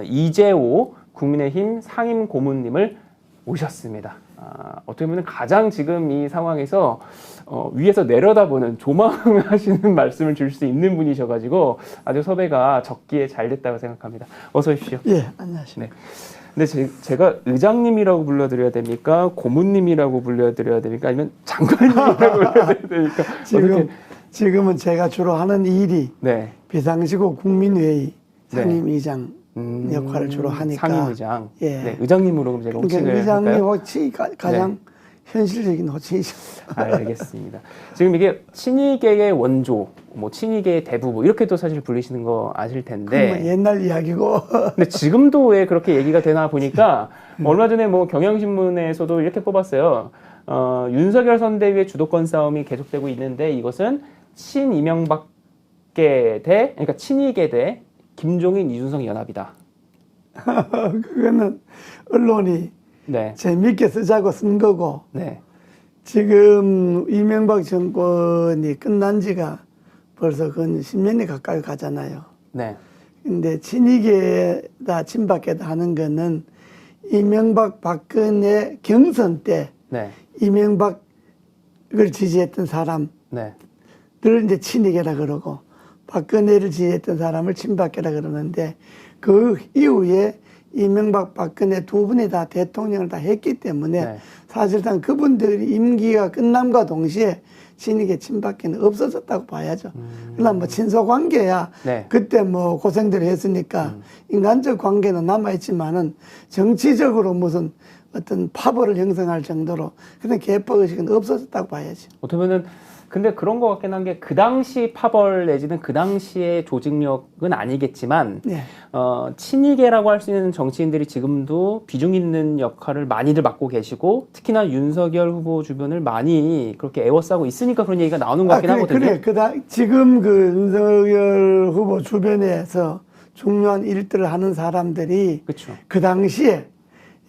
이재호 국민의힘 상임 고문님을 모셨습니다. 어떻게 보면 가장 지금 이 상황에서 위에서 내려다보는 조망하시는 말씀을 줄 수 있는 분이셔가지고 아주 섭외가 적기에 잘 됐다고 생각합니다. 어서 오십시오. 예, 안녕하십니까. 네. 근데 제가 의장님이라고 불러드려야 됩니까? 고문님이라고 불러드려야 됩니까? 아니면 장관님이라고 불러드려야 됩니까? 지금은 제가 주로 하는 일이 네. 비상시국 국민회의 상임의장 역할을 주로 하니까. 상임의장. 예. 네, 의장님으로 그럼 제가 호칭을 그러니까 의장님 할까요? 호칭이 가장 현실적인 호칭이십니다. 알겠습니다. 지금 이게 친이계의 원조, 뭐 친이계의 대부 뭐 이렇게도 사실 불리시는 거 아실 텐데. 뭐 옛날 이야기고. 근데 지금도 왜 그렇게 얘기가 되나 보니까 얼마 전에 뭐 경향신문에서도 이렇게 뽑았어요. 윤석열 선대위의 주도권 싸움이 계속되고 있는데 이것은 친이명박계 대, 그러니까 친이계 대 김종인 이준석 연합이다. 그거는 언론이 네. 재밌게 쓰자고 쓴 거고. 네. 지금 이명박 정권이 끝난 지가 벌써 근 10년이 가까이 가잖아요. 네. 근데 친이계다 친박계다 하는 거는 이명박 박근혜 경선 때 네. 이명박을 지지했던 사람들을 네. 이제 친이계라 그러고 박근혜를 지지했던 사람을 친박계라 그러는데 그 이후에 이명박 박근혜 두 분이 다 대통령을 다 했기 때문에 네. 사실상 그분들이 임기가 끝남과 동시에 친이계 친박계는 없어졌다고 봐야죠. 그러나 뭐 친소관계야 네. 그때 뭐 고생들 했으니까 인간적 관계는 남아있지만은 정치적으로 무슨 어떤 파벌을 형성할 정도로 그런 개파의식은 없어졌다고 봐야죠. 어떻게 보면은 근데 그런 것 같긴 한 게 그 당시 파벌 내지는 그 당시의 조직력은 아니겠지만 네. 친이계라고 할 수 있는 정치인들이 지금도 비중 있는 역할을 많이들 맡고 계시고 특히나 윤석열 후보 주변을 많이 그렇게 애워싸고 있으니까 그런 얘기가 나오는 것 같긴 하거든요. 지금 그 윤석열 후보 주변에서 중요한 일들을 하는 사람들이 그렇죠. 그 당시에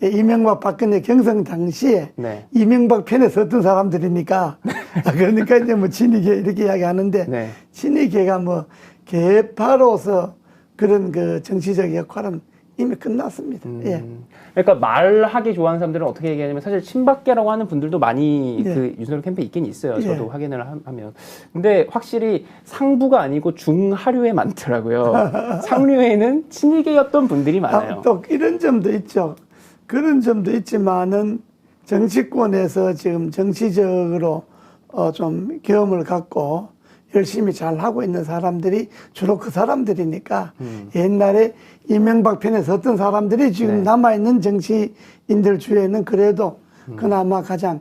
이명박 박근혜 경선 당시에 네. 이명박 편에 섰던 사람들이니까 그러니까 이제 뭐 친이계 이렇게 이야기하는데 네. 친이계가 뭐 개파로서 그런 그 정치적 역할은 이미 끝났습니다. 예. 그러니까 말하기 좋아하는 사람들은 어떻게 얘기하냐면 사실 친박계라고 하는 분들도 많이 예. 그 윤석열 캠프에 있긴 있어요. 저도 예. 확인을 하면. 근데 확실히 상부가 아니고 중하류에 많더라고요. 상류에는 친이계였던 분들이 많아요. 또 이런 점도 있죠. 그런 점도 있지만은 정치권에서 지금 정치적으로 좀 경험을 갖고 열심히 잘 하고 있는 사람들이 주로 그 사람들이니까 옛날에 이명박 편에 섰던 사람들이 지금 네. 남아있는 정치인들 중에는 그래도 그나마 가장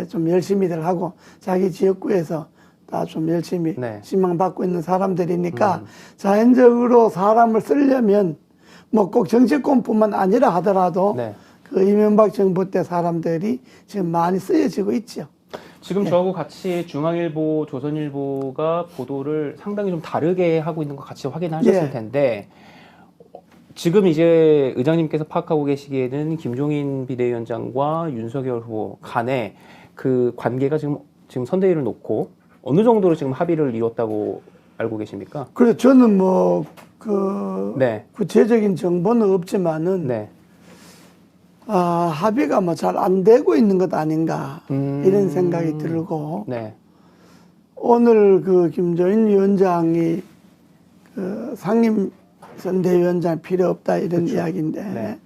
좀 열심히들 하고 자기 지역구에서 다 좀 열심히 네. 신망받고 있는 사람들이니까 자연적으로 사람을 쓰려면 뭐 꼭 정치권뿐만 아니라 하더라도 네. 그 이명박 정부 때 사람들이 지금 많이 쓰여지고 있죠. 지금 저하고 같이 중앙일보, 조선일보가 보도를 상당히 좀 다르게 하고 있는 거 같이 확인하셨을 예. 텐데 지금 이제 의장님께서 파악하고 계시기에는 김종인 비대위원장과 윤석열 후보 간의 그 관계가 지금 선대위를 놓고 어느 정도로 지금 합의를 이뤘다고 알고 계십니까? 그래서 저는 뭐 네. 구체적인 정보는 없지만은 네. 합의가 뭐 잘 안 되고 있는 것 아닌가 이런 생각이 들고 네. 오늘 그 김종인 위원장이 그 상임 선대위원장 필요 없다 이런 그쵸. 이야기인데 네.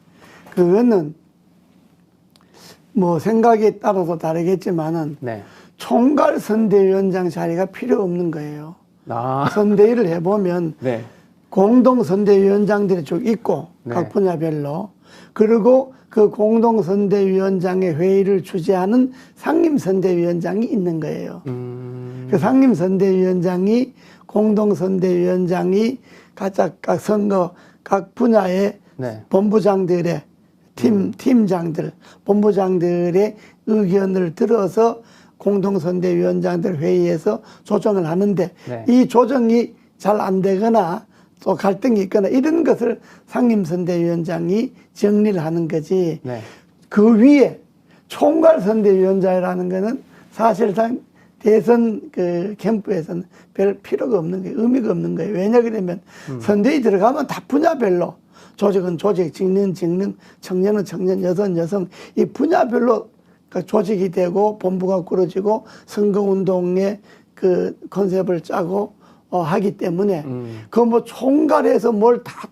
그거는 뭐 생각에 따라서 다르겠지만은 네. 총괄 선대위원장 자리가 필요 없는 거예요. 선대위를 해보면 네. 공동 선대위원장들이 쭉 있고 네. 각 분야별로 그리고 그 공동 선대위원장의 회의를 주재하는 상임 선대위원장이 있는 거예요. 그 상임 선대위원장이 공동 선대위원장이 각 선거 각 분야의 네. 본부장들의 팀장들 본부장들의 의견을 들어서 공동선대위원장들 회의에서 조정을 하는데 네. 이 조정이 잘 안 되거나 또 갈등이 있거나 이런 것을 상임선대위원장이 정리를 하는 거지. 네. 그 위에 총괄선대위원장이라는 거는 사실상 대선 그 캠프에서는 별 필요가 없는 거예요. 의미가 없는 거예요. 왜냐 그러면 선대위 들어가면 다 분야별로 조직은 조직, 직능은 직능, 청년은 청년, 여성은 여성 이 분야별로 조직이 되고 본부가 꾸려지고 선거운동의 그 컨셉을 짜고 하기 때문에 그 뭐 총괄해서 뭘 다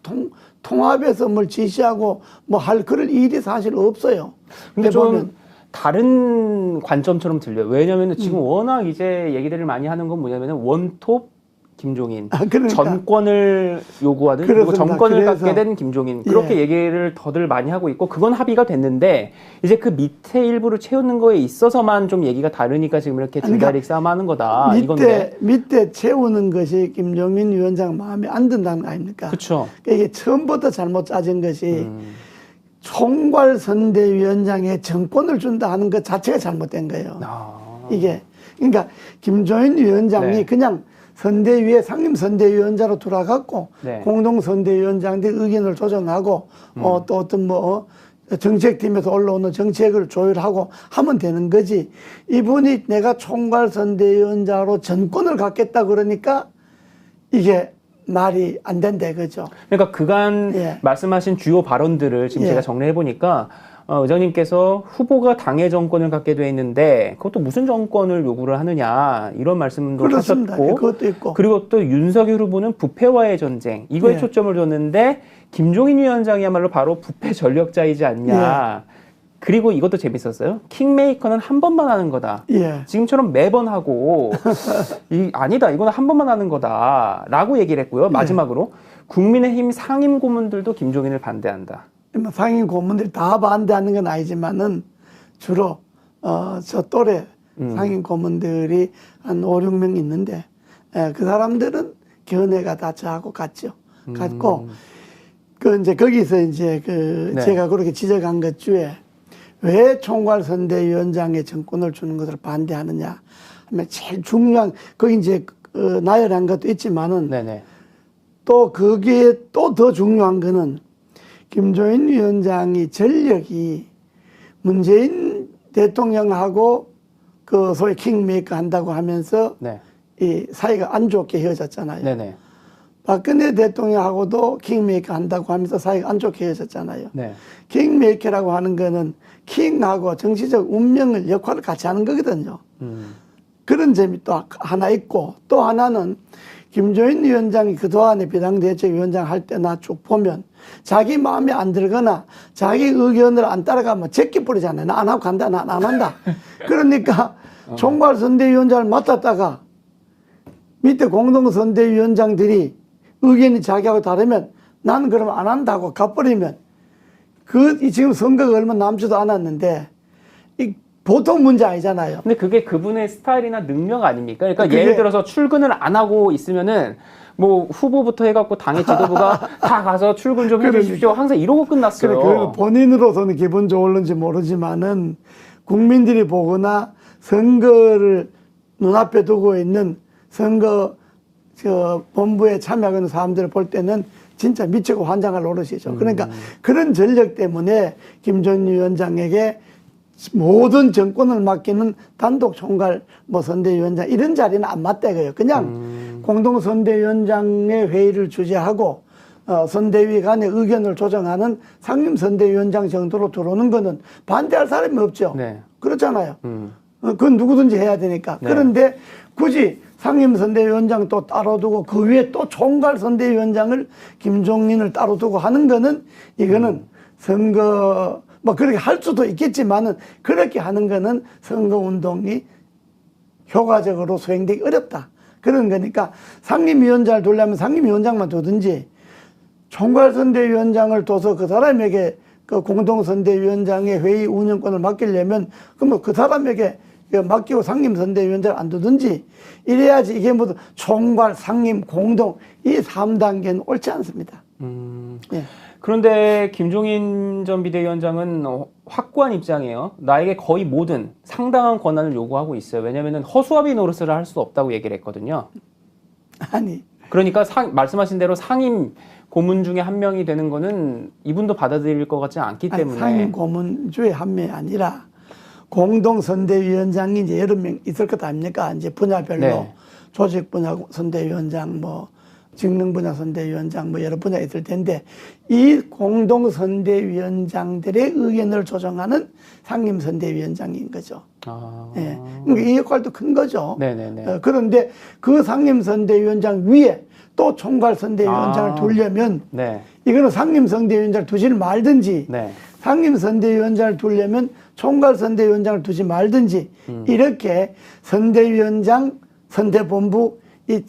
통합해서 뭘 지시하고 뭐 할 그럴 일이 사실 없어요. 근데 좀 다른 관점처럼 들려요. 왜냐하면 지금 워낙 이제 얘기들을 많이 하는 건 뭐냐면 원톱 김종인, 그러니까. 전권을 요구하는 그리고 그렇습니다. 정권을 그래서, 갖게 된 김종인 그렇게 예. 얘기를 더들 많이 하고 있고 그건 합의가 됐는데 이제 그 밑에 일부를 채우는 거에 있어서만 좀 얘기가 다르니까 지금 이렇게 둘다리 싸움하는 거다 이건데. 밑에 채우는 것이 김종인 위원장 마음에 안 든다는 거 아닙니까? 그렇죠. 이게 처음부터 잘못 짜진 것이 총괄선대위원장에 정권을 준다 하는 것 자체가 잘못된 거예요. 이게 그러니까 김종인 위원장이 네. 그냥 선대위에 상임선대위원장으로 돌아갔고 네. 공동선대위원장들이 의견을 조정하고 또 어떤 뭐 정책팀에서 올라오는 정책을 조율하고 하면 되는 거지. 이분이 내가 총괄선대위원장으로 전권을 갖겠다 그러니까 이게 말이 안 된다 그죠. 그러니까 그간 예. 말씀하신 주요 발언들을 지금 예. 제가 정리해 보니까 의장님께서 후보가 당의 정권을 갖게 돼 있는데 그것도 무슨 정권을 요구를 하느냐 이런 말씀도 그렇습니다. 하셨고 그것도 있고 그리고 또 윤석열 후보는 부패와의 전쟁 이거에 예. 초점을 뒀는데 김종인 위원장이야말로 바로 부패 전력자이지 않냐. 그리고 이것도 재밌었어요. 킹메이커는 한 번만 하는 거다. 예. 지금처럼 매번 하고 아니다. 이거는 한 번만 하는 거다라고 얘기를 했고요. 마지막으로 국민의힘 상임 고문들도 김종인을 반대한다. 상임 고문들이 다 반대하는 건 아니지만은 주로 저 또래 상임 고문들이 한 5, 6명 있는데 그 사람들은 견해가 다 저하고 같죠. 같고 그 이제 거기서 이제 그 네. 제가 그렇게 지적한 것 중에 왜 총괄선대위원장의 정권을 주는 것을 반대하느냐 하면 제일 중요한 거기 이제 나열한 것도 있지만은 네네. 또 거기에 또 더 중요한 거는 김종인 위원장이 전력이 문재인 대통령하고 그 소위 킹메이커 한다고 하면서 네. 이 사이가 안 좋게 헤어졌잖아요. 네네. 박근혜 대통령하고도 킹메이커 한다고 하면서 사이가 안 좋게 헤어졌잖아요. 네. 킹메이커라고 하는 거는 킹하고 정치적 운명을 역할을 같이 하는 거거든요. 그런 점이 또 하나 있고 또 하나는 김종인 위원장이 그동안에 비상대책위원장 할 때나 쭉 보면 자기 마음에 안 들거나 자기 의견을 안 따라가면 제끼 뿌리잖아요. 나 안 하고 간다. 나 안 한다. 그러니까 총괄선대위원장을 맡았다가 밑에 공동선대위원장들이 의견이 자기하고 다르면 나는 그러면 안 한다고 가버리면 지금 선거가 얼마 남지도 않았는데 이 보통 문제 아니잖아요. 근데 그게 그분의 스타일이나 능력 아닙니까? 그러니까 그게- 예를 들어서 출근을 안 하고 있으면은 뭐 후보부터 해갖고 당의 지도부가 다 가서 출근 좀 해주십시오. 항상 이러고 끝났어요. 그래, 본인으로서는 기분 좋을는지 모르지만은 국민들이 보거나 선거를 눈앞에 두고 있는 선거 본부에 참여하는 사람들을 볼 때는 진짜 미치고 환장할 노릇이죠. 그러니까 그런 전력 때문에 김종인 위원장에게 모든 정권을 맡기는 단독 총괄 선대위원장 이런 자리는 안 맞다 이거예요. 그냥 공동선대위원장의 회의를 주재하고 선대위 간의 의견을 조정하는 상임선대위원장 정도로 들어오는 거는 반대할 사람이 없죠. 네. 그렇잖아요. 그건 누구든지 해야 되니까. 네. 그런데 굳이 상임선대위원장 또 따로 두고 그 위에 또 총괄선대위원장을 김종인을 따로 두고 하는 거는 이거는 선거 뭐 그렇게 할 수도 있겠지만은 그렇게 하는 거는 선거운동이 효과적으로 수행되기 어렵다. 그런 거니까 상임위원장을 두려면 상임위원장만 두든지 총괄선대위원장을 둬서 그 사람에게 그 공동선대위원장의 회의 운영권을 맡기려면 그럼 그 사람에게 맡기고 상임선대위원장을 안 두든지 이래야지 이게 모두 총괄, 상임, 공동 이 3단계는 옳지 않습니다. 예. 그런데 김종인 전 비대위원장은 확고한 입장이에요. 나에게 거의 모든 상당한 권한을 요구하고 있어요. 왜냐하면 허수아비 노릇을 할 수 없다고 얘기를 했거든요. 아니 그러니까 말씀하신 대로 상임 고문 중에 한 명이 되는 거는 이분도 받아들일 것 같지 않기 때문에. 상임 고문주의 한 명이 아니라 공동선대위원장이 이제 여러 명 있을 것 아닙니까? 이제 분야별로 네. 조직 분야 선대위원장, 뭐 직능 분야 선대위원장, 뭐 여러 분야 있을 텐데 이 공동선대위원장들의 의견을 조정하는 상임선대위원장인 거죠. 아. 예. 그러니까 이 역할도 큰 거죠. 네네네. 그런데 그 상임선대위원장 위에 또 총괄선대위원장을 두려면 네. 이거는 상임선대위원장을 두지 말든지 네. 상임선대위원장을 두려면 총괄선대위원장을 두지 말든지 이렇게 선대위원장, 선대본부 이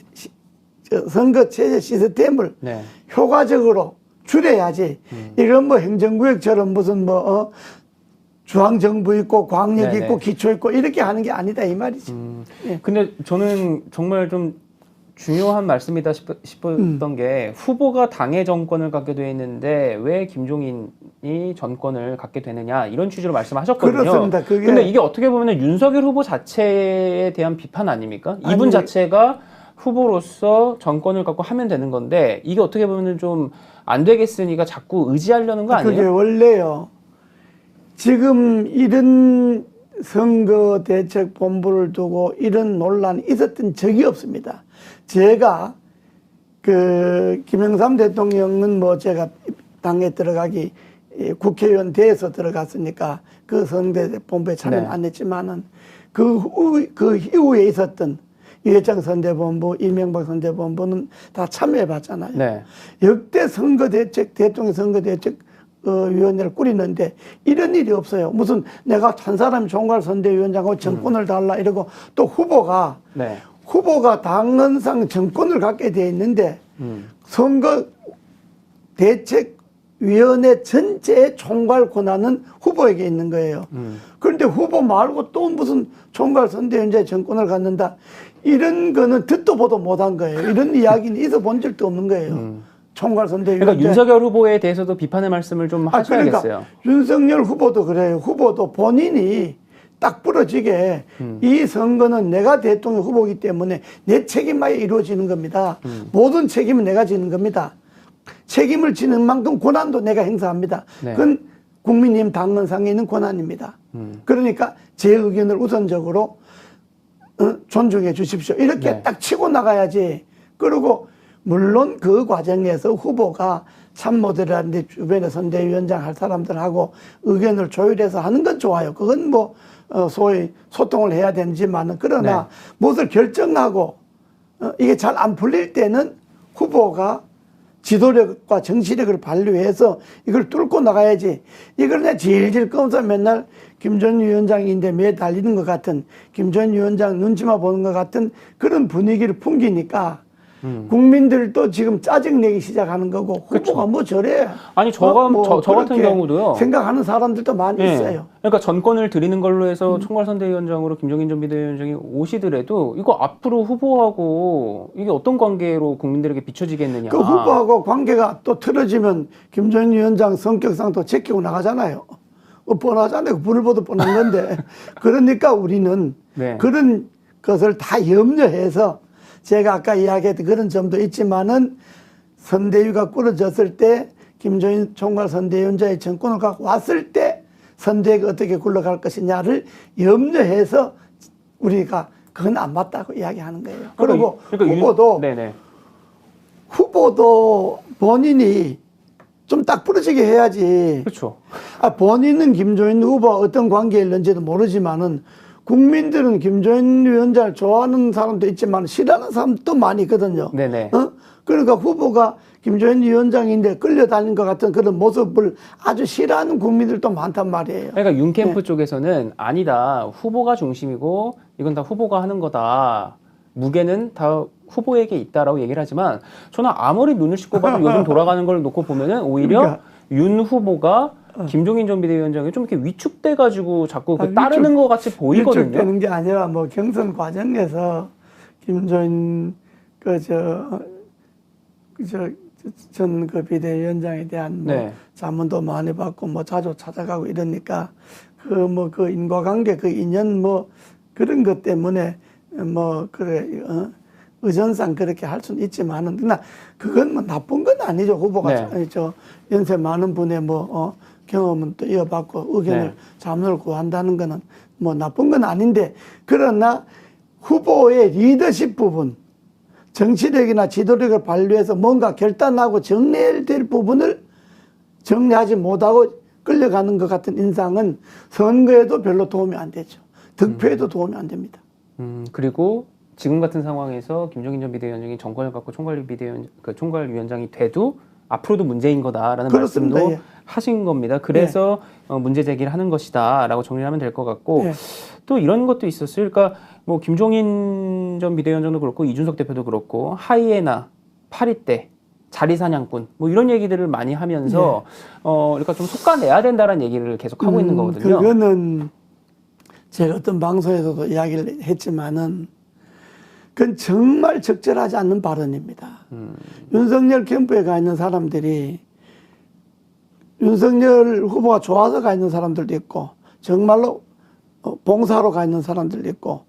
선거체제 시스템을 네. 효과적으로 줄여야지. 이건 뭐 행정구역처럼 무슨 뭐 중앙정부 있고 광역 네네. 있고 기초 있고 이렇게 하는 게 아니다 이 말이지. 예. 근데 저는 정말 좀 중요한 말씀이다 싶었던 게 후보가 당의 정권을 갖게 돼 있는데 왜 김종인이 정권을 갖게 되느냐 이런 취지로 말씀하셨거든요. 그렇습니다. 근데 이게 어떻게 보면 윤석열 후보 자체에 대한 비판 아닙니까? 이분 아니, 자체가 후보로서 정권을 갖고 하면 되는 건데 이게 어떻게 보면 좀 안 되겠으니까 자꾸 의지하려는 거 그게 아니에요? 원래요. 지금 이런 선거대책본부를 두고 이런 논란이 있었던 적이 없습니다. 제가 그 김영삼 대통령은 뭐 제가 당에 들어가기 국회의원 돼서 들어갔으니까 그 선거대본부에 참여는 네. 안 했지만은 그 이후에 있었던 이회창 선대본부, 이명박 선대본부는 다 참여해 봤잖아요. 네. 역대 선거대책, 대통령 선거대책 위원회를 꾸리는데 이런 일이 없어요. 무슨 내가 한 사람이 총괄선대위원장하고 정권을 달라 이러고 또 네. 후보가 당헌상 정권을 갖게 돼 있는데 선거 대책위원회 전체의 총괄 권한은 후보에게 있는 거예요. 그런데 후보 말고 또 무슨 총괄선대위원장의 정권을 갖는다. 이런 거는 듣도 보도 못한 거예요. 이런 이야기는 있어 본 적도 없는 거예요. 총괄선대위원장. 그러니까 윤석열 후보에 대해서도 비판의 말씀을 좀 하셔야겠어요. 그러니까 윤석열 후보도 그래요. 후보도 본인이 딱 부러지게 이 선거는 내가 대통령 후보이기 때문에 내 책임하에 이루어지는 겁니다. 모든 책임은 내가 지는 겁니다. 책임을 지는 만큼 권한도 내가 행사합니다. 네. 그건 국민의힘 당헌상에 있는 권한입니다. 그러니까 제 의견을 우선적으로 존중해 주십시오. 이렇게 네. 딱 치고 나가야지. 그리고 물론 그 과정에서 후보가 참모들이라든지 주변에 선대위원장 할 사람들하고 의견을 조율해서 하는 건 좋아요. 그건 뭐 소위 소통을 해야 되지만은 그러나 네. 무엇을 결정하고 이게 잘 안 풀릴 때는 후보가 지도력과 정치력을 발휘해서 이걸 뚫고 나가야지. 이걸 그냥 질질 끌면서 맨날 김전 위원장인데 매 달리는 것 같은 김전 위원장 눈치만 보는 것 같은 그런 분위기를 풍기니까 국민들도 지금 짜증내기 시작하는 거고 후보가 뭐 저래. 아니 저 같은 그렇게 경우도요. 생각하는 사람들도 많이 예. 있어요. 그러니까 전권을 드리는 걸로 해서 총괄선대위원장으로 김종인 전 비대위원장이 오시더라도 이거 앞으로 후보하고 이게 어떤 관계로 국민들에게 비춰지겠느냐. 그 후보하고 관계가 또 틀어지면 김전 위원장 성격상 또 제끼고 나가잖아요. 뻔하잖아요. 불을 보도 뻔한 건데. 그러니까 우리는 네. 그런 것을 다 염려해서 제가 아까 이야기했던 그런 점도 있지만은 선대위가 꾸려졌을 때 김종인 총괄선대위원장의 정권을 갖고 왔을 때 선대위가 어떻게 굴러갈 것이냐를 염려해서 우리가 그건 안 맞다고 이야기하는 거예요. 그리고 후보도 본인이 좀 딱 부러지게 해야지. 그렇죠. 본인은 김종인 후보와 어떤 관계에 있는지도 모르지만은 국민들은 김종인 위원장을 좋아하는 사람도 있지만 싫어하는 사람도 많이 있거든요. 네네. 그러니까 후보가 김종인 위원장인데 끌려다니는 것 같은 그런 모습을 아주 싫어하는 국민들도 많단 말이에요. 그러니까 윤캠프 쪽에서는 아니다. 후보가 중심이고 이건 다 후보가 하는 거다. 무게는 다 후보에게 있다라고 얘기를 하지만 저는 아무리 눈을 씻고 봐도 요즘 돌아가는 걸 놓고 보면은 오히려 그러니까. 윤 후보가 김종인 전 비대위원장이 좀 이렇게 위축돼가지고 자꾸 따르는 것 같이 보이거든요. 위축되는 게 아니라 뭐 경선 과정에서 김종인 전 비대위원장에 대한 뭐 자문도 많이 받고 뭐 자주 찾아가고 이러니까 그 인과관계 그 인연 뭐 그런 것 때문에 뭐 그래 의전상 그렇게 할 수는 있지만은 그러나 그건 뭐 나쁜 건 아니죠. 후보가 저 연세 많은 분의 경험은 또 이어받고 의견을 네. 자문을 구한다는 거는 뭐 나쁜 건 아닌데, 그러나 후보의 리더십 부분, 정치력이나 지도력을 발휘해서 뭔가 결단하고 정리될 부분을 정리하지 못하고 끌려가는 것 같은 인상은 선거에도 별로 도움이 안 되죠. 득표에도 도움이 안 됩니다. 그리고 지금 같은 상황에서 김종인 전 비대위원장이 정권을 갖고 총괄위원장이 돼도 앞으로도 문제인 거다라는 그렇습니다. 말씀도 예. 하신 겁니다. 그래서 문제 제기를 하는 것이다라고 정리를 하면 될 것 같고 예. 또 이런 것도 있었어요. 그러니까 뭐 김종인 전 비대위원장도 그렇고 이준석 대표도 그렇고 하이에나, 파리떼, 자리사냥꾼 뭐 이런 얘기들을 많이 하면서 그러니까 좀 속아내야 된다는 얘기를 계속 하고 있는 거거든요. 그거는 제가 어떤 방송에서도 이야기를 했지만은 그건 정말 적절하지 않는 발언입니다. 윤석열 캠프에 가 있는 사람들이 윤석열 후보가 좋아서 가 있는 사람들도 있고 정말로 봉사로 가 있는 사람들도 있고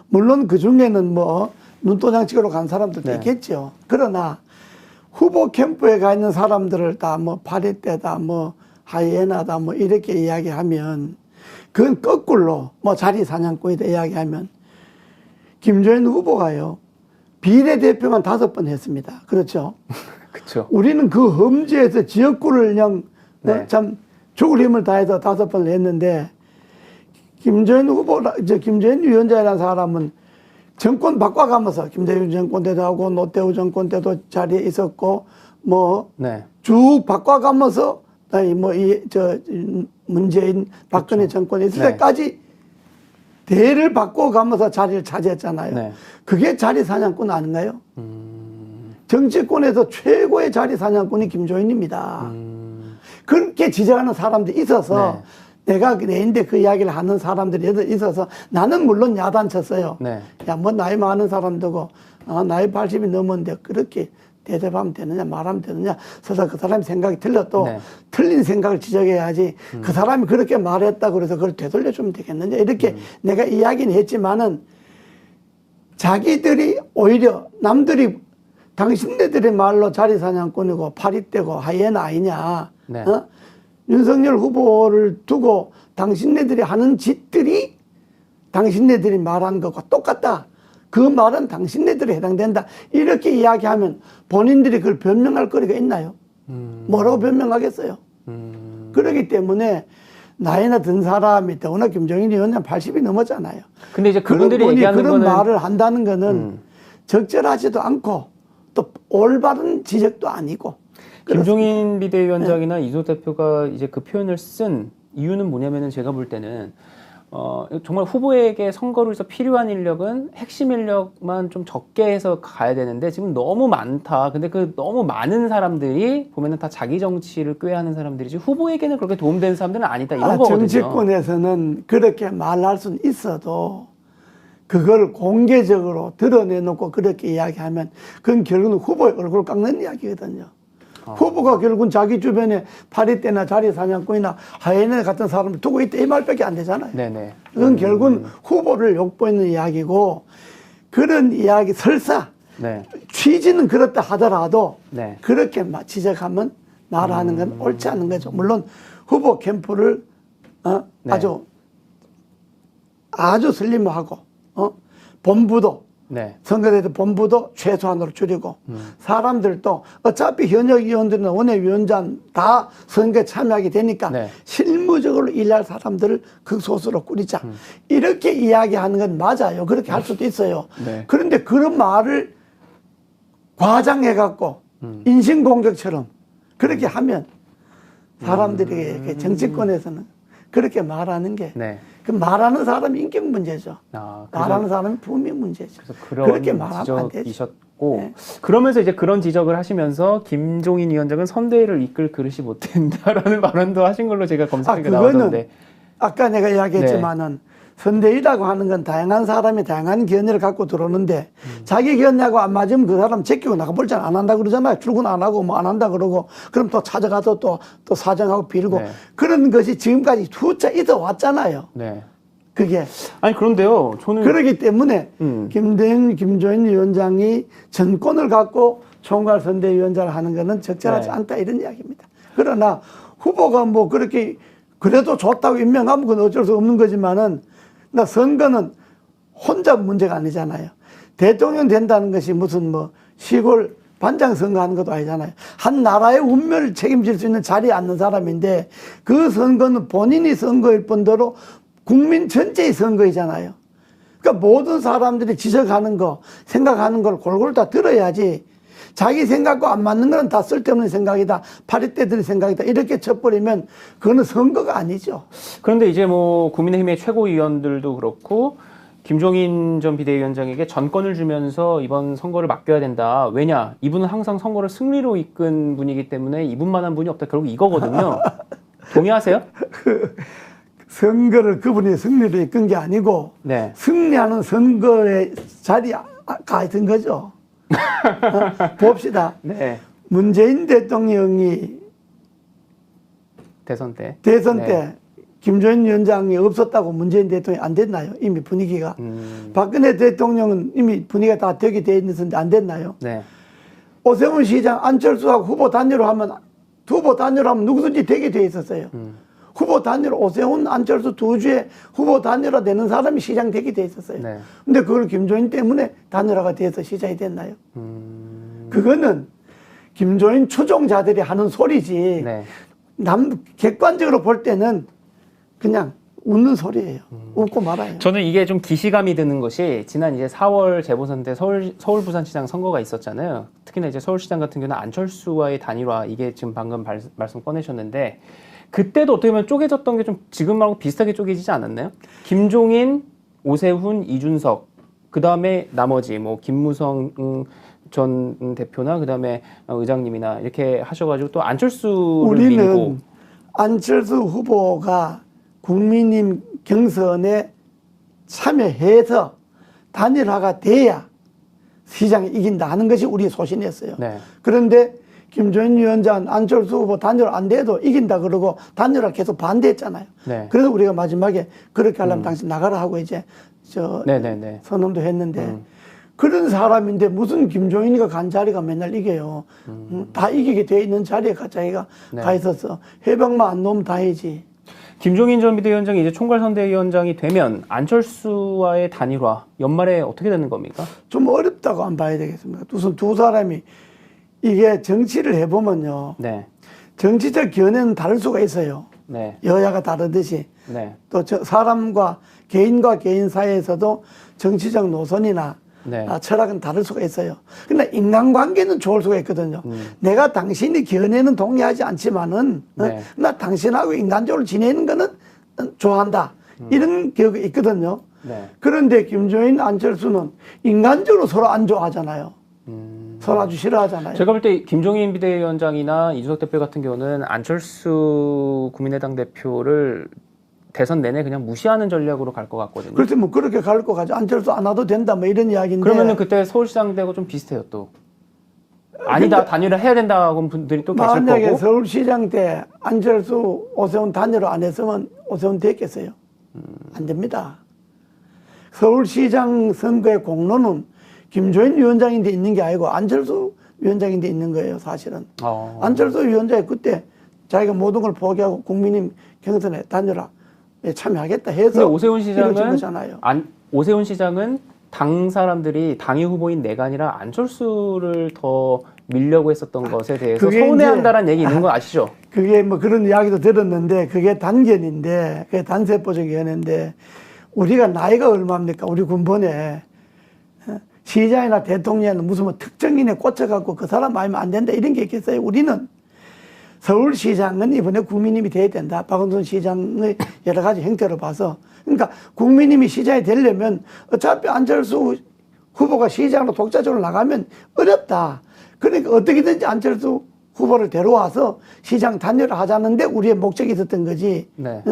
물론 그 중에는 뭐 눈도장 찍으러 간 사람들도 네. 있겠죠. 그러나 후보 캠프에 가 있는 사람들을 다 뭐 파리떼다 뭐 하이에나다 뭐 이렇게 이야기하면 그건 거꾸로 뭐 자리 사냥꾼이다 이야기하면 김종인 후보가요 비례대표만 5번 했습니다. 그렇죠? 그렇죠. 우리는 그 험지에서 지역구를 그냥 네. 참 죽을 힘을 다해서 5번을 했는데 김종인 후보, 김종인 위원장이라는 사람은 정권 바꿔가면서 김대중 정권 때도 하고 노태우 정권 때도 자리에 있었고 뭐 쭉 바꿔가면서 아니 문재인 박근혜 그렇죠. 정권에 있을 네. 때까지 대를 바꿔가면서 자리를 차지했잖아요. 네. 그게 자리 사냥꾼 아닌가요? 정치권에서 최고의 자리 사냥꾼이 김종인입니다. 그렇게 지적하는 사람들이 있어서 내가 내인데 그 이야기를 하는 사람들이 있어서 나는 물론 야단쳤어요. 야, 뭐 나이 많은 사람들고 나이 80이 넘었는데 그렇게 대답하면 되느냐 말하면 되느냐 서서 그 사람이 생각이 틀려도 틀린 생각을 지적해야지 그 사람이 그렇게 말했다고 그래서 그걸 되돌려주면 되겠느냐 이렇게 내가 이야기는 했지만은 자기들이 오히려 남들이 당신네들의 말로 자리사냥꾼이고 파리떼고 하이에나 아니냐 윤석열 후보를 두고 당신네들이 하는 짓들이 당신네들이 말한 것과 똑같다. 그 말은 당신네들에 해당된다. 이렇게 이야기하면 본인들이 그걸 변명할 거리가 있나요? 뭐라고 변명하겠어요? 그렇기 때문에 나이나 든 사람이 더구나 김종인 위원장 80이 넘었잖아요. 근데 이제 그분들이 얘기하는 그런 거는 말을 한다는 거는 적절하지도 않고 또 올바른 지적도 아니고. 김종인 비대위원장이나 이준석 대표가 이제 그 표현을 쓴 이유는 뭐냐면은 제가 볼 때는 정말 후보에게 선거를 해서 필요한 인력은 핵심 인력만 좀 적게 해서 가야 되는데 지금 너무 많다. 근데 그 너무 많은 사람들이 보면은 다 자기 정치를 꾀하는 사람들이지 후보에게는 그렇게 도움되는 사람들은 아니다. 이런 거거든요. 정치권에서는 그렇게 말할 수는 있어도 그걸 공개적으로 드러내놓고 그렇게 이야기하면 그건 결국은 후보의 얼굴을 깎는 이야기거든요. 후보가 결국은 자기 주변에 파리떼나 자리사냥꾼이나 하이에나 같은 사람을 두고 있다 이 말밖에 안 되잖아요. 그건 결국은 후보를 욕보이는 이야기고 그런 이야기 설사 취지는 그렇다 하더라도 그렇게 지적하면 말하는 건 옳지 않은 거죠. 물론 후보 캠프를 아주 슬림하고 본부도 선거대회 본부도 최소한으로 줄이고 사람들도 어차피 현역 의원들은 원외위원장 다 선거에 참여하게 되니까 실무적으로 일할 사람들을 극소수로 꾸리자 이렇게 이야기하는 건 맞아요. 그렇게 할 수도 있어요. 그런데 그런 말을 과장해갖고 인신공격처럼 그렇게 하면 사람들이 정치권에서는 그렇게 말하는 게 그 말하는 사람이 인격 문제죠. 말하는 사람이 품위 문제죠. 그래서 그렇게 말하면 안 되죠. 지적이셨고 그러면서 이제 그런 지적을 하시면서 김종인 위원장은 선대위를 이끌 그릇이 못 된다라는 발언도 하신 걸로 제가 검색해 나왔는데 아까 내가 이야기했지만은 선대위라고 하는 건 다양한 사람이 다양한 견해를 갖고 들어오는데 자기 견해하고 안 맞으면 그 사람 제끼고 나가볼자 안 한다 그러잖아요. 출근 안 하고 뭐 안 한다 그러고 그럼 또 찾아가서 또 사정하고 빌고 그런 것이 지금까지 숫자 있어 왔잖아요. 그게 아니 그런데요. 저는 그렇기 때문에 김종인 위원장이 정권을 갖고 총괄선대위원장을 하는 것은 적절하지 않다 이런 이야기입니다. 그러나 후보가 뭐 그렇게 그래도 좋다고 임명하면 그건 어쩔 수 없는 거지만은 나 선거는 혼자 문제가 아니잖아요. 대통령 된다는 것이 무슨 뭐 시골 반장 선거하는 것도 아니잖아요. 한 나라의 운명을 책임질 수 있는 자리에 앉는 사람인데 그 선거는 본인이 선거일 뿐더러 국민 전체의 선거이잖아요. 그러니까 모든 사람들이 지적하는 거, 생각하는 걸 골고루 다 들어야지 자기 생각과 안 맞는 건 다 쓸데없는 생각이다. 파리떼들 생각이다. 이렇게 쳐버리면 그거는 선거가 아니죠. 그런데 이제 뭐 국민의힘의 최고위원들도 그렇고 김종인 전 비대위원장에게 전권을 주면서 이번 선거를 맡겨야 된다. 왜냐? 이분은 항상 선거를 승리로 이끈 분이기 때문에 이분만한 분이 없다. 결국 이거거든요. 동의하세요? 선거를 그분이 승리로 이끈 게 아니고 네. 승리하는 선거의 자리에 가 있던 거죠. 봅시다. 네. 문재인 대통령이 대선 때. 대선 네. 때 김종인 위원장이 없었다고 문재인 대통령이 안 됐나요? 이미 분위기가. 박근혜 대통령은 이미 분위기가 다 되게 돼 있는데 안 됐나요? 네. 오세훈 시장 안철수하고 후보 단일화 하면 누구든지 되게 돼 있었어요. 후보 단일화 오세훈 안철수 두 주에 후보 단일화 되는 사람이 시장 되게 돼 있었어요. 네. 근데 그걸 김종인 때문에 단일화가 돼서 시장이 됐나요? 그거는 김종인 추종자들이 하는 소리지. 네. 객관적으로 볼 때는 그냥 웃는 소리예요. 웃고 말아요. 저는 이게 좀 기시감이 드는 것이 지난 이제 4월 재보선 때 서울 부산시장 선거가 있었잖아요. 특히나 이제 서울시장 같은 경우는 안철수와의 단일화 이게 지금 방금 말씀 꺼내셨는데 그때도 어떻게 보면 쪼개졌던 게 좀 지금하고 비슷하게 쪼개지지 않았나요? 김종인, 오세훈, 이준석 그 다음에 나머지 뭐 김무성 전 대표나 그 다음에 의장님이나 이렇게 하셔가지고 또 안철수를 밀고 우리는 안철수 후보가 국민님 경선에 참여해서 단일화가 돼야 시장에 이긴다 하는 것이 우리의 소신이었어요. 네. 그런데 김종인 위원장 안철수 후보 단일화 안 돼도 이긴다 그러고 단일화 계속 반대했잖아요. 네. 그래서 우리가 마지막에 그렇게 하려면 당신 나가라 하고 이제 네네네. 선언도 했는데 그런 사람인데 무슨 김종인이가 간 자리가 맨날 이겨요. 다 이기게 돼 있는 자리에 자기가 네. 가 있었어. 해병만 안 놓으면 다행이지. 김종인 전 비대위원장이 이제 총괄선대위원장이 되면 안철수와의 단일화 연말에 어떻게 되는 겁니까? 좀 어렵다고 안 봐야 되겠습니까? 우선 두 사람이 이게 정치를 해보면요. 네. 정치적 견해는 다를 수가 있어요. 네. 여야가 다르듯이. 네. 또 사람과 개인 사이에서도 정치적 노선이나 네. 철학은 다를 수가 있어요. 근데 인간관계는 좋을 수가 있거든요. 내가 당신이 견해는 동의하지 않지만은 네. 나 당신하고 인간적으로 지내는 거는 좋아한다. 이런 기억이 있거든요. 네. 그런데 김종인, 안철수는 인간적으로 서로 안 좋아하잖아요. 서로 아주 싫어하잖아요. 제가 볼 때 김종인 비대위원장이나 이준석 대표 같은 경우는 안철수 국민의당 대표를 대선 내내 그냥 무시하는 전략으로 갈 것 같거든요. 그렇지 뭐 그렇게 갈 것 같죠. 안철수 안 와도 된다 뭐 이런 이야기인데. 그러면은 그때 서울시장 되고 좀 비슷해요 또. 아니다 단일화 해야 된다고 분들이 또 계실 만약에 거고. 서울시장 때 안철수 오세훈 단일화 안 했으면 오세훈 됐겠어요? 안 됩니다. 서울시장 선거의 공로는 김종인 위원장인데 있는 게 아니고 안철수 위원장인데 있는 거예요, 사실은. 안철수 위원장이 그때 자기가 모든 걸 포기하고 국민님 경선에 단일화에 참여하겠다 해서 근데 오세훈 이루어진 시장은 거잖아요. 오세훈 시장은 당 사람들이 당의 후보인 내가 아니라 안철수를 더 밀려고 했었던 것에 대해서 그게 서운해한다는 얘기 있는 거 아시죠? 그게 뭐 그런 이야기도 들었는데 그게 단견인데 그게 단세포적 연애인데 우리가 나이가 얼마입니까? 우리 군번에 시장이나 대통령은 무슨 뭐 특정인에 꽂혀갖고 그 사람 마음에 안 된다 이런 게 있겠어요? 우리는 서울시장은 이번에 국민님이 돼야 된다. 박원순 시장의 여러 가지 행태로 봐서. 그러니까 국민님이 시장이 되려면 어차피 안철수 후보가 시장으로 독자적으로 나가면 어렵다. 그러니까 어떻게든지 안철수 후보를 데려와서 시장 단일화 하자는데 우리의 목적이 있었던 거지. 네.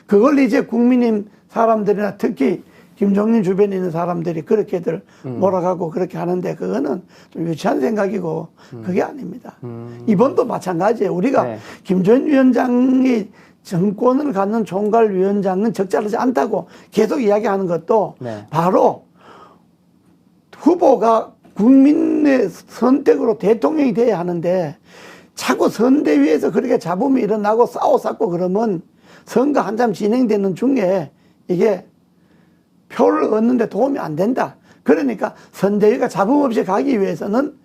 그걸 이제 국민님 사람들이나 특히 김종인 주변에 있는 사람들이 그렇게들 몰아가고 그렇게 하는데 그거는 좀 유치한 생각이고 그게 아닙니다. 이번도 마찬가지예요. 우리가 네. 김종인 위원장이 정권을 갖는 총괄위원장은 적절하지 않다고 계속 이야기하는 것도 네. 바로 후보가 국민의 선택으로 대통령이 돼야 하는데 자꾸 선대위에서 그렇게 잡음이 일어나고 싸우고 그러면 선거 한참 진행되는 중에 이게 표를 얻는데 도움이 안 된다. 그러니까 선대위가 잡음 없이 가기 위해서는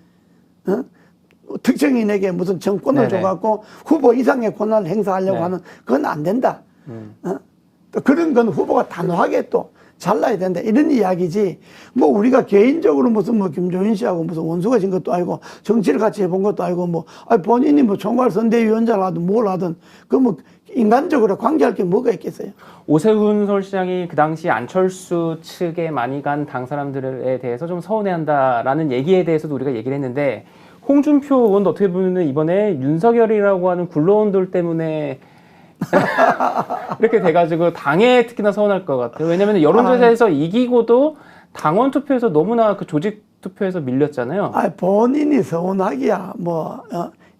특정인에게 무슨 정권을 네네. 줘갖고 후보 이상의 권한을 행사하려고 네. 하는 그건 안 된다. 또 그런 건 후보가 단호하게 또 잘라야 된다. 이런 이야기지. 뭐 우리가 개인적으로 무슨 뭐 김종인 씨하고 무슨 원수가 진 것도 아니고 정치를 같이 해본 것도 아니고 뭐 본인이 뭐 총괄선대위원장을 하든 뭘 하든 그 뭐 인간적으로 관계할 게 뭐가 있겠어요. 오세훈 서울시장이 그 당시 안철수 측에 많이 간 당 사람들에 대해서 좀 서운해한다라는 얘기에 대해서도 우리가 얘기를 했는데 홍준표 의원도 어떻게 보면 이번에 윤석열이라고 하는 굴러온돌 때문에 이렇게 돼가지고 당에 특히나 서운할 것 같아요. 왜냐하면 여론조사에서 이기고도 당원 투표에서 너무나 그 조직 투표에서 밀렸잖아요. 본인이 서운하기야 뭐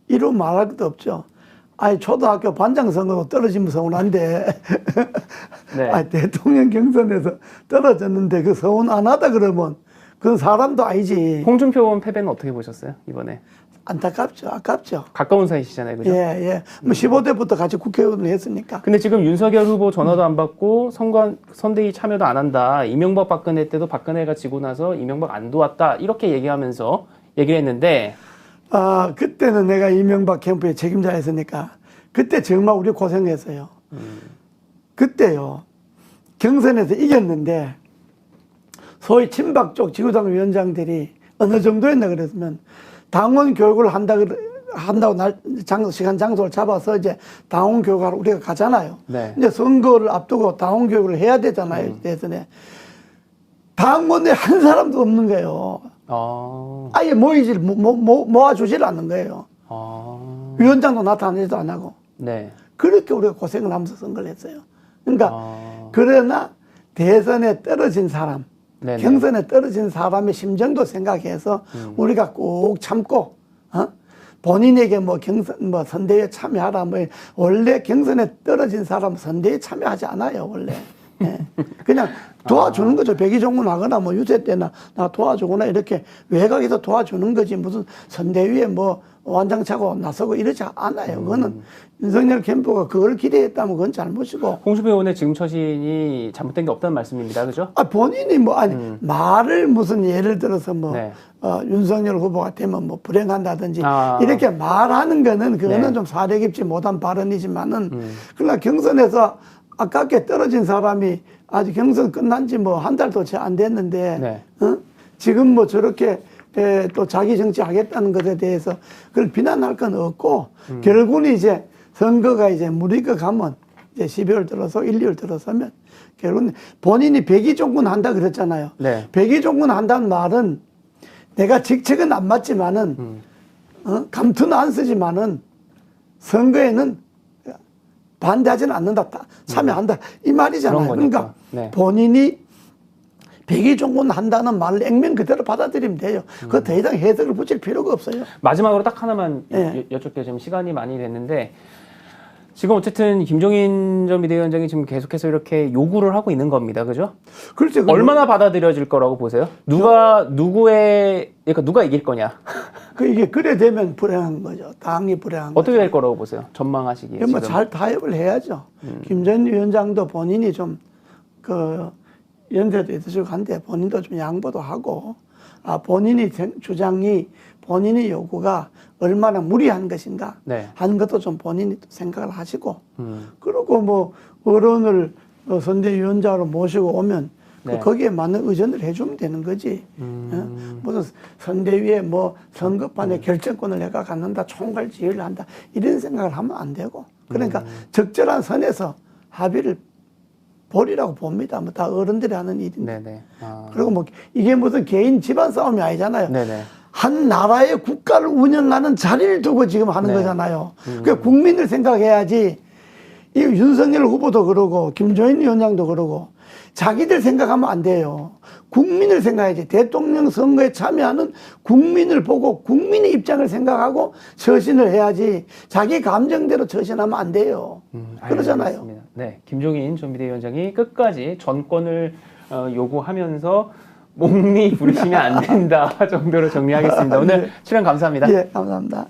이루 말할 것도 없죠. 초등학교 반장 선거도 떨어지면 서운한데 네. 대통령 경선에서 떨어졌는데 그 서운 안 하다 그러면 그건 사람도 아니지. 홍준표 의원 패배는 어떻게 보셨어요 이번에? 안타깝죠. 아깝죠. 가까운 사이시잖아요, 그죠? 예. 뭐 15대부터 같이 국회의원을 했으니까. 근데 지금 윤석열 후보 전화도 안 받고 선대위 참여도 안 한다. 이명박 박근혜 때도 박근혜가 지고 나서 이명박 안 도왔다. 이렇게 얘기하면서 얘기를 했는데 그때는 내가 이명박 캠프의 책임자였으니까 그때 정말 우리 고생했어요. 그때요. 경선에서 이겼는데 소위 친박 쪽 지구당 위원장들이 어느 정도였나 그랬으면 당원 교육을 한다고 시간 장소를 잡아서 이제 당원 교육하러 우리가 가잖아요. 네. 이제 선거를 앞두고 당원 교육을 해야 되잖아요. 대선에. 당원에 한 사람도 없는 거예요. 아예 모아주질 않는 거예요. 위원장도 나타나지도 안 하고. 네. 그렇게 우리가 고생을 하면서 선거를 했어요. 그러니까 그러나 대선에 떨어진 사람, 네네. 경선에 떨어진 사람의 심정도 생각해서 우리가 꼭 참고 본인에게 뭐 선대위에 참여하라 원래 경선에 떨어진 사람 선대위에 참여하지 않아요 원래. 예. 그냥 도와주는 거죠. 백의종군하거나 뭐 유세 때나 나 도와주거나 이렇게 외곽에서 도와주는 거지 무슨 선대위에 뭐 완장차고 나서고 이러지 않아요. 그거는 윤석열 캠프가 그걸 기대했다면 그건 잘못이고. 홍준표 의원의 지금 처신이 잘못된 게 없다는 말씀입니다. 그죠? 본인이 말을 무슨 예를 들어서 네. 윤석열 후보가 되면 뭐 불행한다든지 이렇게 말하는 거는 그거는 네. 좀 사려 깊지 못한 발언이지만은 그러나 경선에서 아깝게 떨어진 사람이 아직 경선 끝난 지 뭐 한 달도 채 안 됐는데 네. 지금 뭐 저렇게 또 자기 정치 하겠다는 것에 대해서 그걸 비난할 건 없고 결국은 이제 선거가 이제 무리가 가면 이제 12월 들어서 1, 2월 들어서면 결국은 본인이 백의종군 한다 그랬잖아요. 네. 백의종군 한다는 말은 내가 직책은 안 맞지만은 감투는 안 쓰지만은 선거에는 반대하지는 않는다. 참여한다. 이 말이잖아요. 그러니까 네. 본인이 백의종군 한다는 말을 액면 그대로 받아들이면 돼요. 그거 더 이상 해석을 붙일 필요가 없어요. 마지막으로 딱 하나만 네. 여쭙게요. 지금 시간이 많이 됐는데 지금 어쨌든 김종인 전 비대위원장이 지금 계속해서 이렇게 요구를 하고 있는 겁니다. 그죠? 그렇죠. 얼마나 받아들여질 거라고 보세요? 그러니까 누가 이길 거냐? 이게 그래 되면 불행한 거죠. 당이 불행한 거죠. 어떻게 될 거라고 보세요? 전망하시기에. 뭐 잘 타협을 해야죠. 김 전 위원장도 본인이 좀 연세도 있으시고 한데 본인도 좀 양보도 하고 본인이 주장이 본인의 요구가 얼마나 무리한 것인가 네. 하는 것도 좀 본인이 생각을 하시고 그리고 뭐 어른을 선대위원장으로 모시고 오면 네. 거기에 맞는 의전을 해주면 되는 거지. 무슨 선대위에 뭐 선거판에 결정권을 내가 갖는다, 총괄 지휘를 한다 이런 생각을 하면 안 되고 그러니까 적절한 선에서 합의를 보리라고 봅니다. 뭐 다 어른들이 하는 일인데. 네네. 그리고 뭐 이게 무슨 개인 집안 싸움이 아니잖아요. 네네. 한 나라의 국가를 운영하는 자리를 두고 지금 하는 네. 거잖아요. 그러니까 국민을 생각해야지. 이 윤석열 후보도 그러고 김종인 위원장도 그러고 자기들 생각하면 안 돼요. 국민을 생각해야지. 대통령 선거에 참여하는 국민을 보고 국민의 입장을 생각하고 처신을 해야지. 자기 감정대로 처신하면 안 돼요. 그러잖아요. 알겠습니다. 네, 김종인 전 비대위원장이 끝까지 전권을 요구하면서 몸이 부리시면 안 된다 정도로 정리하겠습니다. 오늘 출연 감사합니다. 예, 감사합니다.